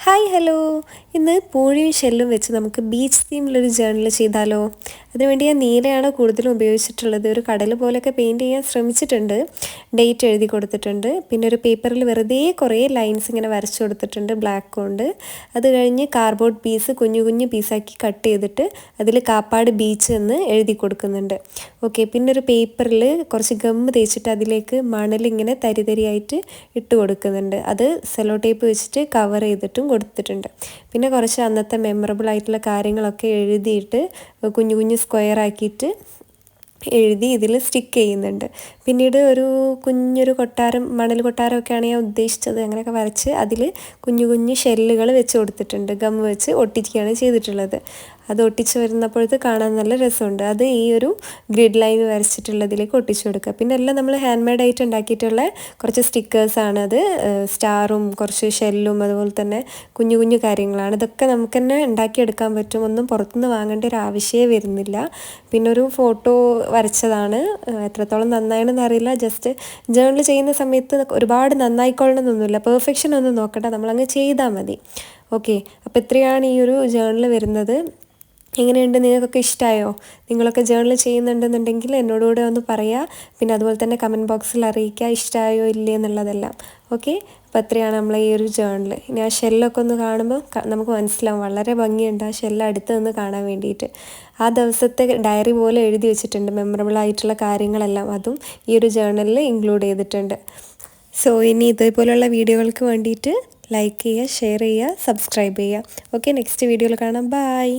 Hi hello. ഇന്ന് പൂഴിയും ഷെല്ലും വെച്ച് നമുക്ക് ബീച്ച് തീമിലൊരു ജേർണൽ ചെയ്താലോ? അതിനുവേണ്ടി ഞാൻ നീലയാണ് കൂടുതലും ഉപയോഗിച്ചിട്ടുള്ളത്. ഒരു കടൽ പോലെയൊക്കെ പെയിൻറ്റ് ചെയ്യാൻ ശ്രമിച്ചിട്ടുണ്ട്. ഡേറ്റ് എഴുതി കൊടുത്തിട്ടുണ്ട്. പിന്നെ ഒരു പേപ്പറിൽ വെറുതെ കുറേ ലൈൻസ് ഇങ്ങനെ വരച്ചു കൊടുത്തിട്ടുണ്ട് ബ്ലാക്ക് കൊണ്ട്. അത് കഴിഞ്ഞ് കാർഡ്ബോർഡ് പീസ് കുഞ്ഞു കുഞ്ഞു പീസാക്കി കട്ട് ചെയ്തിട്ട് അതിൽ കാപ്പാട് ബീച്ച് എന്ന് എഴുതി കൊടുക്കുന്നുണ്ട്. ഓക്കെ, പിന്നെ ഒരു പേപ്പറിൽ കുറച്ച് ഗമ്മ് തേച്ചിട്ട് അതിലേക്ക് മണലിങ്ങനെ തരി തരിയായിട്ട് ഇട്ട് കൊടുക്കുന്നുണ്ട്. അത് സെല്ലോ ടേപ്പ് വെച്ചിട്ട് കവർ ചെയ്തിട്ടും കൊടുത്തിട്ടുണ്ട്. പിന്നെ കുറച്ച് അന്നത്തെ മെമ്മറബിൾ ആയിട്ടുള്ള കാര്യങ്ങളൊക്കെ എഴുതിയിട്ട് കുഞ്ഞു കുഞ്ഞു സ്ക്വയർ ആക്കിയിട്ട് എഴുതി ഇതിൽ സ്റ്റിക്ക് ചെയ്യുന്നുണ്ട്. പിന്നീട് ഒരു കുഞ്ഞൊരു കൊട്ടാരം, മണൽ കൊട്ടാരമൊക്കെയാണ് ഞാൻ ഉദ്ദേശിച്ചത്. അങ്ങനെയൊക്കെ വരച്ച് അതിൽ കുഞ്ഞു കുഞ്ഞു ഷെല്ലുകൾ വെച്ച് കൊടുത്തിട്ടുണ്ട്. ഗം വെച്ച് ഒട്ടിക്കുകയാണ് ചെയ്തിട്ടുള്ളത്. അത് ഒട്ടിച്ച് വരുന്നപ്പോഴത്തെ കാണാൻ നല്ല രസമുണ്ട്. അത് ഈ ഒരു ഗ്രിഡ് ലൈൻ വരച്ചിട്ടുള്ളതിലേക്ക് ഒട്ടിച്ചു കൊടുക്കുക. പിന്നെ എല്ലാം നമ്മൾ ഹാൻഡ് മെയ്ഡ് ആയിട്ട് ഉണ്ടാക്കിയിട്ടുള്ള കുറച്ച് സ്റ്റിക്കേഴ്സാണ്. അത് സ്റ്റാറും കുറച്ച് ഷെല്ലും അതുപോലെ തന്നെ കുഞ്ഞു കുഞ്ഞു കാര്യങ്ങളാണ്. ഇതൊക്കെ നമുക്ക് തന്നെ ഉണ്ടാക്കിയെടുക്കാൻ പറ്റും. ഒന്നും പുറത്തുനിന്ന് വാങ്ങേണ്ട ഒരു ആവശ്യമേ വരുന്നില്ല. പിന്നെ ഒരു ഫോട്ടോ വരച്ചതാണ്. എത്രത്തോളം നന്നായെന്ന് അറിയില്ല. ജസ്റ്റ് ജേർണൽ ചെയ്യുന്ന സമയത്ത് ഒരുപാട് നന്നായിക്കൊള്ളണമെന്നൊന്നുമില്ല. പെർഫെക്ഷൻ ഒന്നും നോക്കണ്ട, നമ്മളങ്ങ് ചെയ്താൽ മതി. ഓക്കെ, അപ്പോൾ ഇത്രയാണ് ഈ ഒരു ജേർണൽ വരുന്നത്. എങ്ങനെയുണ്ട്? നിങ്ങൾക്കൊക്കെ ഇഷ്ടമായോ? നിങ്ങളൊക്കെ ജേർണൽ ചെയ്യുന്നുണ്ടെന്നുണ്ടെങ്കിൽ എന്നോടുകൂടെ ഒന്ന് പറയുക. പിന്നെ അതുപോലെ തന്നെ കമൻറ്റ് ബോക്സിൽ അറിയിക്കുക ഇഷ്ടമായോ ഇല്ലേ എന്നുള്ളതെല്ലാം. ഓക്കെ, അപ്പോൾ അത്രയാണ് നമ്മളെ ഈ ഒരു ജേർണൽ. ഇനി ആ ഷെല്ലൊക്കെ ഒന്ന് കാണുമ്പോൾ നമുക്ക് മനസ്സിലാവും. വളരെ ഭംഗിയുണ്ട് ആ ഷെല്ല് അടുത്ത് നിന്ന് കാണാൻ വേണ്ടിയിട്ട്. ആ ദിവസത്തെ ഡയറി പോലെ എഴുതി വെച്ചിട്ടുണ്ട്. മെമ്മറബിൾ ആയിട്ടുള്ള കാര്യങ്ങളെല്ലാം അതും ഈ ഒരു ജേർണലിൽ ഇൻക്ലൂഡ് ചെയ്തിട്ടുണ്ട്. സോ ഇനി ഇതേപോലെയുള്ള വീഡിയോകൾക്ക് വേണ്ടിയിട്ട് ലൈക്ക് ചെയ്യുക, ഷെയർ ചെയ്യുക, സബ്സ്ക്രൈബ് ചെയ്യുക. ഓക്കെ, നെക്സ്റ്റ് വീഡിയോയിൽ കാണാം. ബൈ.